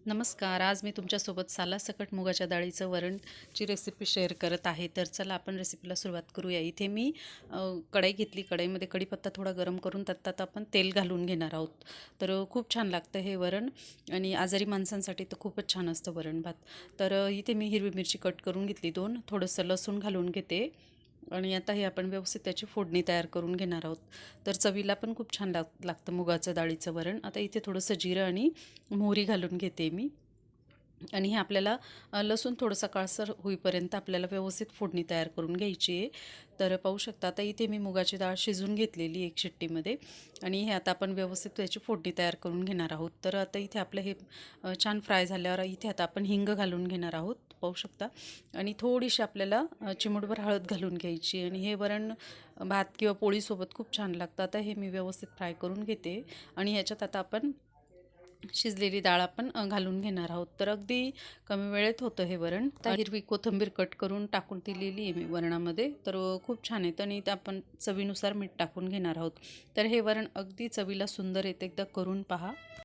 नमस्कार. आज मी तुमच्यासोबत सालासकट मुगाच्या डाळीचं वरणची रेसिपी शेअर करत आहे. तर चला आपण रेसिपीला सुरुवात करूया. इथे मी कढई घेतली. कढईमध्ये कढीपत्ता थोडा गरम करून त्यात आपण तेल घालून घेणार आहोत. तर खूप छान लागतं हे वरण आणि आजारी माणसांसाठी तर खूपच छान असतं वरण भात. तर इथे मी हिरवी मिरची कट करून घेतली 2, थोडंसं लसूण घालून घेते आणि आता हे आपण व्यवस्थित त्याची फोडणी तयार करून घेणार आहोत. तर चवीला पण खूप छान लागतं मुगाचं डाळीचं वरण. आता इथे थोडंसं जिरं आणि मोहरी घालून घेते मी आणि हे आपल्याला लसूण थोडंसं काळसर होईपर्यंत आपल्याला व्यवस्थित फोडणी तयार करून घ्यायची आहे. तर पाहू शकता आता इथे मी मुगाची डाळ शिजून घेतलेली एक शिट्टीमध्ये आणि हे आता आपण व्यवस्थित त्याची फोडणी तयार करून घेणार आहोत. तर आता इथे आपलं हे छान फ्राय झाल्यावर इथे आता आपण हिंग घालून घेणार आहोत, पाहू शकता. आणि थोडीशी आपल्याला चिमूटभर हळद घालून घ्यायची आणि हे वरण भात किंवा पोळीसोबत खूप छान लागतं. आता हे मी व्यवस्थित फ्राय करून घेते आणि ह्याच्यात आता आपण शिजलेली डाळ आपण घालून घेणार आहोत. तर अगदी कमी वेळेत होतं हे वरण. आता हिरवी कोथिंबीर कट करून टाकून दिलेली आहे मी वरणामध्ये. तर खूप छान येतं आणि ते आपण चवीनुसार मीठ टाकून घेणार आहोत. तर हे वरण अगदी चवीला सुंदर येतं, एकदा करून पहा.